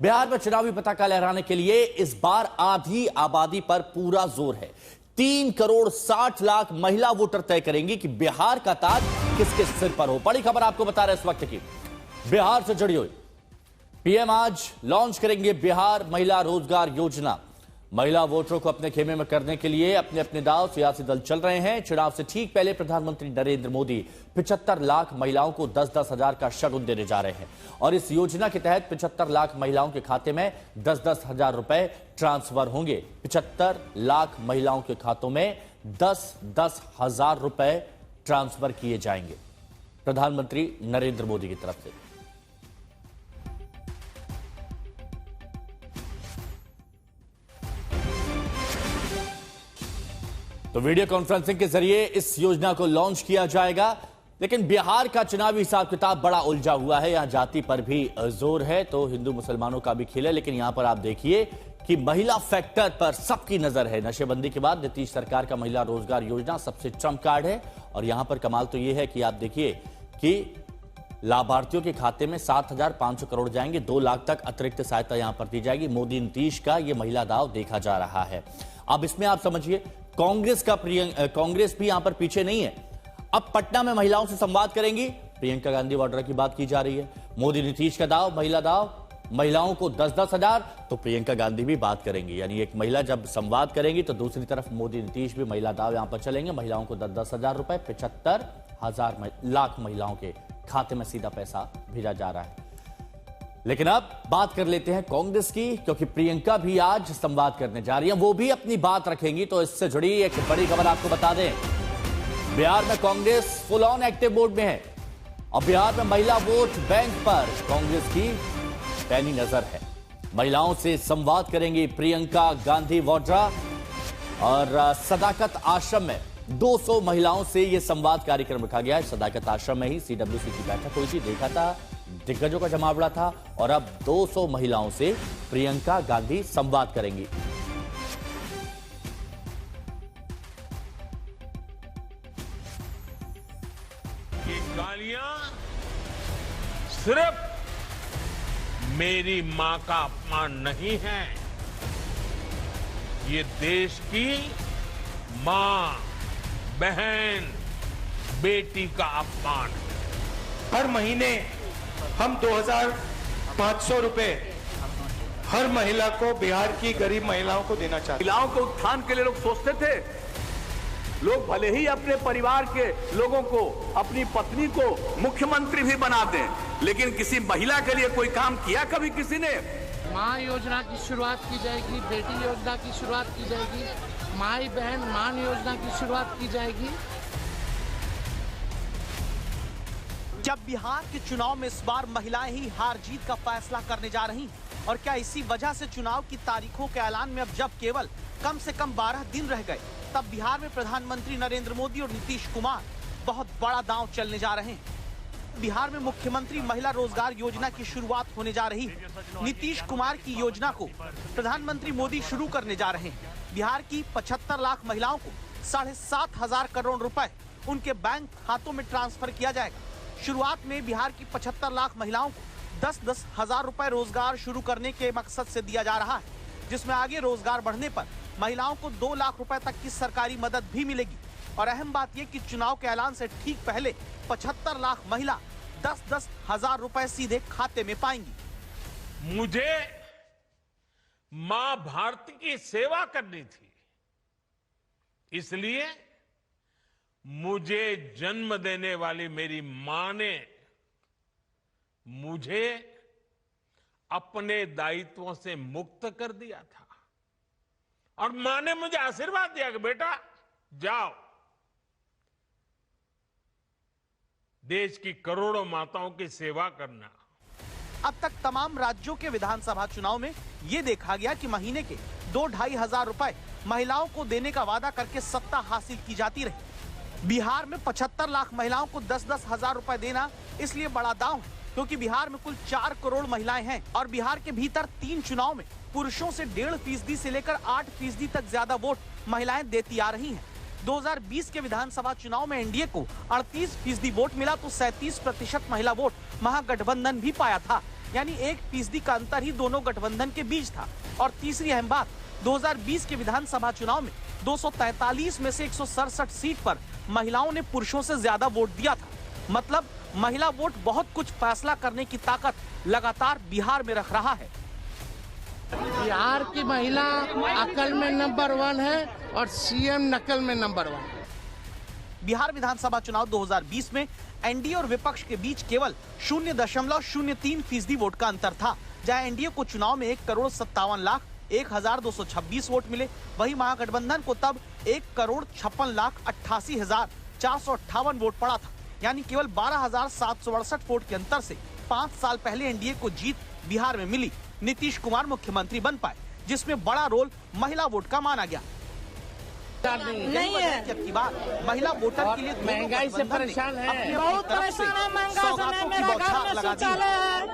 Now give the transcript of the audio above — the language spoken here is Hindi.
बिहार में चुनावी पताका लहराने के लिए इस बार आधी आबादी पर पूरा जोर है। 3 करोड़ 60 लाख महिला वोटर तय करेंगी कि बिहार का ताज किसके सिर पर हो। बड़ी खबर आपको बता रहे हैं इस वक्त की, बिहार से जुड़ी हुई। पीएम आज लॉन्च करेंगे बिहार महिला रोजगार योजना। महिला वोटरों को अपने खेमे में करने के लिए अपने अपने दांव सियासी दल चल रहे हैं। चुनाव से ठीक पहले प्रधानमंत्री नरेंद्र मोदी 75 लाख महिलाओं को 10-10 हजार का शगुन देने जा रहे हैं और इस योजना के तहत 75 लाख महिलाओं के खाते में 10-10 हजार रुपए ट्रांसफर होंगे। 75 लाख महिलाओं के खातों में 10-10 हजार रुपए ट्रांसफर किए जाएंगे प्रधानमंत्री नरेंद्र मोदी की तरफ से। तो वीडियो कॉन्फ्रेंसिंग के जरिए इस योजना को लॉन्च किया जाएगा। लेकिन बिहार का चुनावी हिसाब किताब बड़ा उलझा हुआ है। यहां जाति पर भी जोर है तो हिंदू मुसलमानों का भी खेल है। लेकिन यहां पर आप देखिए कि महिला फैक्टर पर सबकी नजर है। नशेबंदी के बाद नीतीश सरकार का महिला रोजगार योजना सबसे ट्रम्प कार्ड है। और यहां पर कमाल तो यह है कि आप देखिए कि लाभार्थियों के खाते में 7,500 करोड़ जाएंगे। 2 लाख तक अतिरिक्त सहायता यहां पर दी जाएगी। मोदी नीतीश का यह महिला दाव देखा जा रहा है। अब इसमें आप समझिए कांग्रेस भी यहां पर पीछे नहीं है। अब पटना में महिलाओं से संवाद करेंगी। प्रियंका गांधी वाड्रा की बात की जा रही है। मोदी नीतीश का दाव, महिला दाव, महिलाओं को 10-10 हजार, तो प्रियंका गांधी भी बात करेंगी। यानी एक महिला जब संवाद करेंगी तो दूसरी तरफ मोदी नीतीश भी महिला दाव यहां पर चलेंगे। महिलाओं को 10-10 हजार रुपए, 75 लाख महिलाओं के खाते में सीधा पैसा भेजा जा रहा है। लेकिन अब बात कर लेते हैं कांग्रेस की, क्योंकि प्रियंका भी आज संवाद करने जा रही हैं। वो भी अपनी बात रखेंगी। तो इससे जुड़ी एक बड़ी खबर आपको बता दें, बिहार में Congress full on active mode में है और बिहार में महिला वोट बैंक पर कांग्रेस की पैनी नजर है। महिलाओं से संवाद करेंगी प्रियंका गांधी वाड्रा और सदाकत आश्रम में 200 महिलाओं से यह संवाद कार्यक्रम रखा गया है। सदाकत आश्रम में ही सीडब्ल्यूसी की बैठक हुई थी, देखा था दिग्गजों का जमावड़ा था और अब 200 महिलाओं से प्रियंका गांधी संवाद करेंगी। ये गालियां सिर्फ मेरी मां का अपमान नहीं है, ये देश की मां, बहन, बेटी का अपमान है। हर महीने हम 2,500 रुपए हर महिला को, बिहार की गरीब महिलाओं को देना चाहते हैं। महिलाओं के उत्थान के लिए लोग सोचते थे, लोग भले ही अपने परिवार के लोगों को, अपनी पत्नी को मुख्यमंत्री भी बना दें, लेकिन किसी महिला के लिए कोई काम किया कभी किसी ने? मां योजना की शुरुआत की जाएगी, बेटी योजना की शुरुआत की जाएगी, माई बहन मान योजना की शुरुआत की जाएगी। जब बिहार के चुनाव में इस बार महिलाएं ही हार जीत का फैसला करने जा रही हैं और क्या इसी वजह से चुनाव की तारीखों के ऐलान में अब जब केवल कम से कम 12 दिन रह गए, तब बिहार में प्रधानमंत्री नरेंद्र मोदी और नीतीश कुमार बहुत बड़ा दांव चलने जा रहे हैं। बिहार में मुख्यमंत्री महिला रोजगार योजना की शुरुआत होने जा रही है। नीतीश कुमार की योजना को प्रधानमंत्री मोदी शुरू करने जा रहे हैं। बिहार की 75 लाख महिलाओं को 7.5 हजार करोड़ रुपए उनके बैंक खातों में ट्रांसफर किया जाएगा। शुरुआत में बिहार की 75 लाख महिलाओं को 10-10 हजार रुपए रोजगार शुरू करने के मकसद से दिया जा रहा है, जिसमें आगे रोजगार बढ़ने पर महिलाओं को 2 लाख रुपए तक की सरकारी मदद भी मिलेगी। और अहम बात यह कि चुनाव के ऐलान से ठीक पहले 75 लाख महिला 10-10 हजार रुपए सीधे खाते में पाएंगी। मुझे मां भारती की सेवा करनी थी, इसलिए मुझे जन्म देने वाली मेरी मां ने मुझे अपने दायित्वों से मुक्त कर दिया था और मां ने मुझे आशीर्वाद दिया कि बेटा जाओ, देश की करोड़ों माताओं की सेवा करना। अब तक तमाम राज्यों के विधानसभा चुनाव में ये देखा गया कि महीने के 2-2.5 हजार रुपए महिलाओं को देने का वादा करके सत्ता हासिल की जाती रही। बिहार में 75 लाख महिलाओं को 10-10 हजार रुपए देना इसलिए बड़ा दांव है क्योंकि बिहार में कुल 4 करोड़ महिलाएं हैं और बिहार के भीतर 3 चुनाव में पुरुषों से 1.5% से लेकर 8% तक ज्यादा वोट महिलाएं देती आ रही हैं। 2020 के विधानसभा चुनाव में एनडीए को 38% वोट मिला तो 37% महिला वोट महागठबंधन भी पाया था। यानी 1% का अंतर ही दोनों गठबंधन के बीच था। और तीसरी अहम बात, 2020 के विधानसभा चुनाव में 243 में से 167 सीट पर महिलाओं ने पुरुषों से ज्यादा वोट दिया था। मतलब महिला वोट बहुत कुछ फैसला करने की ताकत लगातार बिहार में रख रहा है। बिहार की महिला अकल में नंबर 1 है और सीएम नकल में नंबर 1। बिहार विधानसभा चुनाव 2020 में एनडीए और विपक्ष के बीच केवल 0.03% वोट का अंतर था, जहां एनडीए को चुनाव में 1,57,01,226 वोट मिले। वहीं महागठबंधन को तब 1,56,88,458 वोट पड़ा था, यानी केवल 12,768 वोट के अंतर से 5 साल पहले एनडीए को जीत बिहार में मिली। नीतीश कुमार मुख्यमंत्री बन पाए, जिसमें बड़ा रोल महिला वोट का माना गया। नहीं है जबकि बात महिला वोटर के लिए महंगाई से परेशान है, बहुत परेशान है। महंगा समय मेरा घर में शौचालय है,